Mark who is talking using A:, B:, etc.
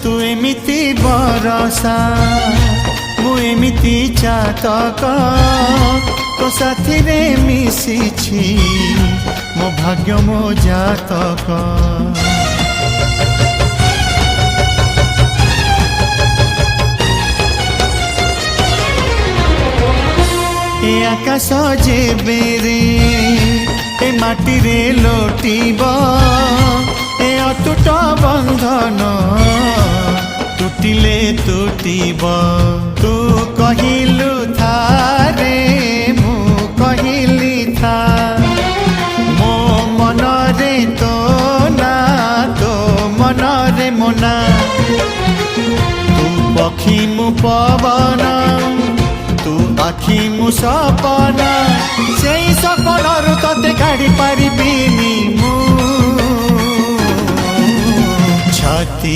A: तू एमिति बरसा मु एमिति चातक तो साथी रे मिशिछि मो भाग्य मो जातक। ए आकाश जेबे रे ए माटी रे लोटिब ए अटूट बंधन टूटिले टूटिब। तू कहिलु था रे मु कहिली था मो मन रे तो ना तो मन रे मोना। तू पक्षी मु पवन तू आखि मु सपना से सपनरु तते काढ़ी पारिबिनी मु छाती।